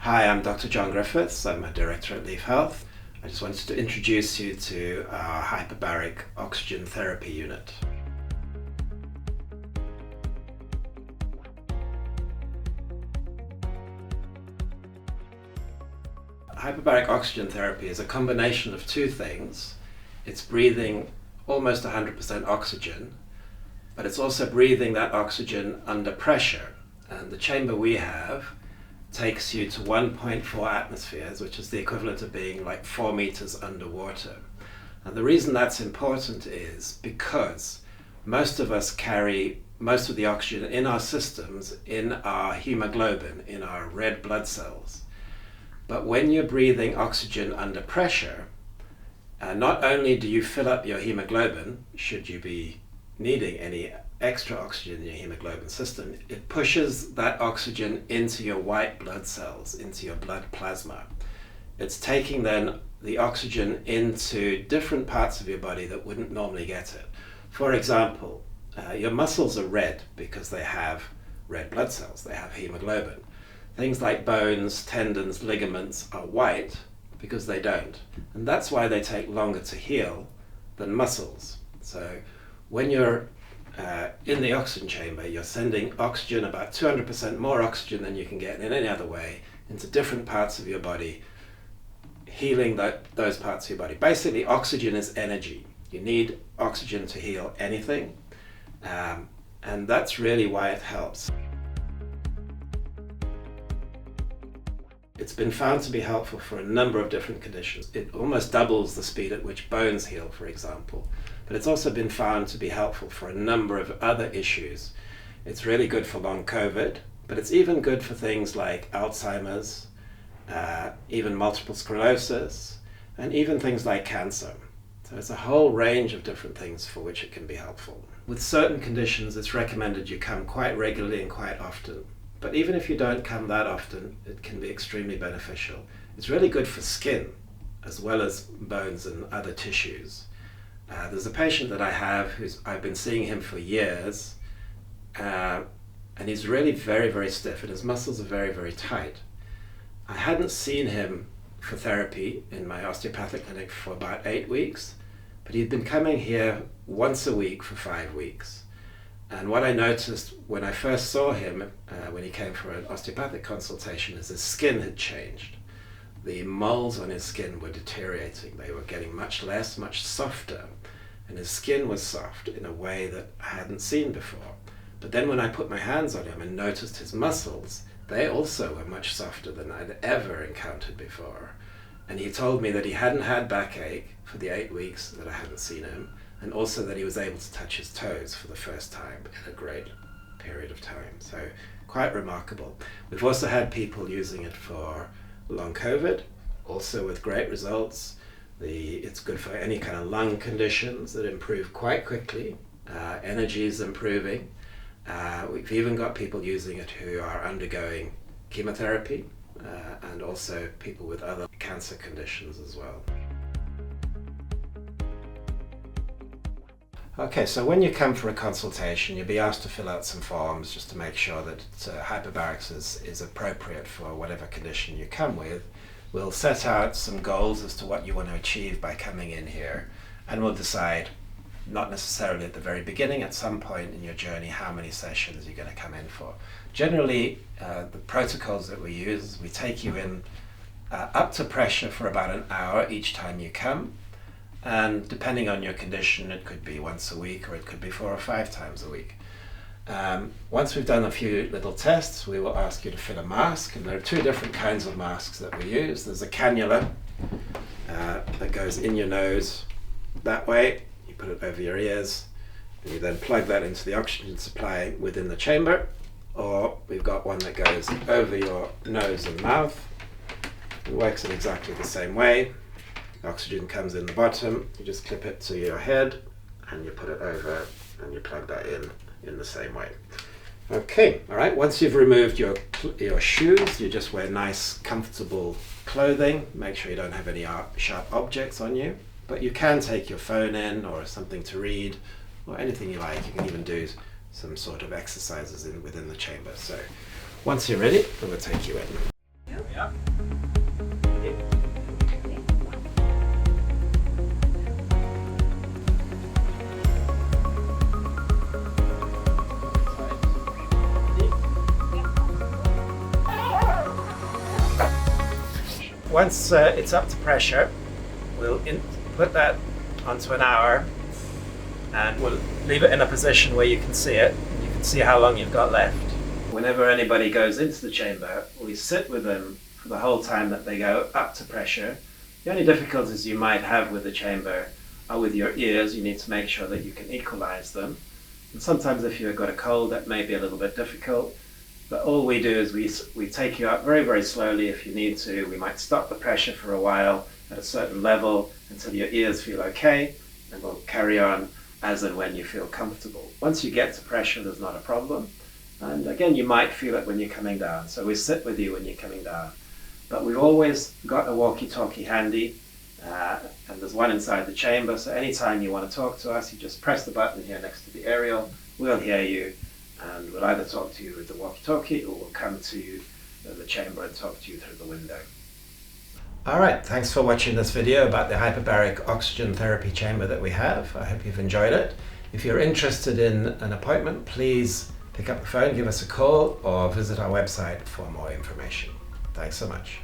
Hi, I'm Dr. John Griffiths. I'm a director at Leaf Health. I just wanted to introduce you to our Hyperbaric Oxygen Therapy unit. Hyperbaric oxygen therapy is a combination of two things. It's breathing almost 100% oxygen, but it's also breathing that oxygen under pressure. And the chamber we have takes you to 1.4 atmospheres, which is the equivalent of being like 4 meters underwater. And the reason that's important is because most of us carry most of the oxygen in our systems in our hemoglobin, in our red blood cells. But when you're breathing oxygen under pressure, not only do you fill up your hemoglobin, should you be needing any extra oxygen in your hemoglobin system, it pushes that oxygen into your white blood cells, into your blood plasma. It's taking then the oxygen into different parts of your body that wouldn't normally get it. For example, your muscles are red because they have red blood cells, they have hemoglobin. Things like bones, tendons, ligaments are white because they don't. And that's why they take longer to heal than muscles. So when you're in the oxygen chamber, you're sending oxygen, about 200% more oxygen than you can get in any other way, into different parts of your body, healing those parts of your body. Basically, oxygen is energy. You need oxygen to heal anything, and that's really why it helps. It's been found to be helpful for a number of different conditions. It almost doubles the speed at which bones heal, for example. But it's also been found to be helpful for a number of other issues. It's really good for long COVID, but it's even good for things like Alzheimer's, even multiple sclerosis, and even things like cancer. So it's a whole range of different things for which it can be helpful. With certain conditions, it's recommended you come quite regularly and quite often. But even if you don't come that often, it can be extremely beneficial. It's really good for skin, as well as bones and other tissues. There's a patient that I have I've been seeing him for years, and he's really very, very stiff, and his muscles are very, very tight. I hadn't seen him for therapy in my osteopathic clinic for about 8 weeks, but he'd been coming here once a week for 5 weeks. And what I noticed when I first saw him, when he came for an osteopathic consultation, is his skin had changed. The moles on his skin were deteriorating. They were getting much less, much softer. And his skin was soft in a way that I hadn't seen before. But then when I put my hands on him and noticed his muscles, they also were much softer than I'd ever encountered before. And he told me that he hadn't had backache for the 8 weeks that I hadn't seen him, and also that he was able to touch his toes for the first time in a great period of time. So quite remarkable. We've also had people using it for long COVID, also with great results. It's good for any kind of lung conditions that improve quite quickly. Energy is improving. We've even got people using it who are undergoing chemotherapy, and also people with other cancer conditions as well. Okay, so when you come for a consultation, you'll be asked to fill out some forms just to make sure that Hyperbarics is appropriate for whatever condition you come with. We'll set out some goals as to what you want to achieve by coming in here, and we'll decide, not necessarily at the very beginning, at some point in your journey, how many sessions you're going to come in for. Generally, the protocols that we use, we take you in up to pressure for about an hour each time you come. And depending on your condition, it could be once a week or it could be 4 or 5 times a week. Once we've done a few little tests, we will ask you to fit a mask, and there are 2 different kinds of masks that we use. There's a cannula that goes in your nose that way. You put it over your ears, and you then plug that into the oxygen supply within the chamber, or we've got one that goes over your nose and mouth. It works in exactly the same way. Oxygen comes in the bottom, you just clip it to your head and you put it over and you plug that in the same way. Okay, all right, once you've removed your shoes, you just wear nice, comfortable clothing. Make sure you don't have any sharp objects on you, but you can take your phone in or something to read or anything you like. You can even do some sort of exercises within the chamber. So once you're ready, we'll take you in. Yeah. once it's up to pressure, we'll put that onto an hour, and we'll leave it in a position where you can see it. You can see how long you've got left. Whenever anybody goes into the chamber, we sit with them for the whole time that they go up to pressure. The only difficulties you might have with the chamber are with your ears. You need to make sure that you can equalize them. And sometimes if you've got a cold, that may be a little bit difficult. But all we do is we take you up very, very slowly if you need to. We might stop the pressure for a while at a certain level until your ears feel okay, and we'll carry on as and when you feel comfortable. Once you get to pressure, there's not a problem. And again, you might feel it when you're coming down. So we sit with you when you're coming down. But we've always got a walkie-talkie handy, and there's one inside the chamber. So anytime you want to talk to us, you just press the button here next to the aerial. We'll hear you, and we'll either talk to you with the walkie-talkie, or we'll come to the chamber and talk to you through the window. Alright, thanks for watching this video about the hyperbaric oxygen therapy chamber that we have. I hope you've enjoyed it. If you're interested in an appointment, please pick up the phone, give us a call, or visit our website for more information. Thanks so much.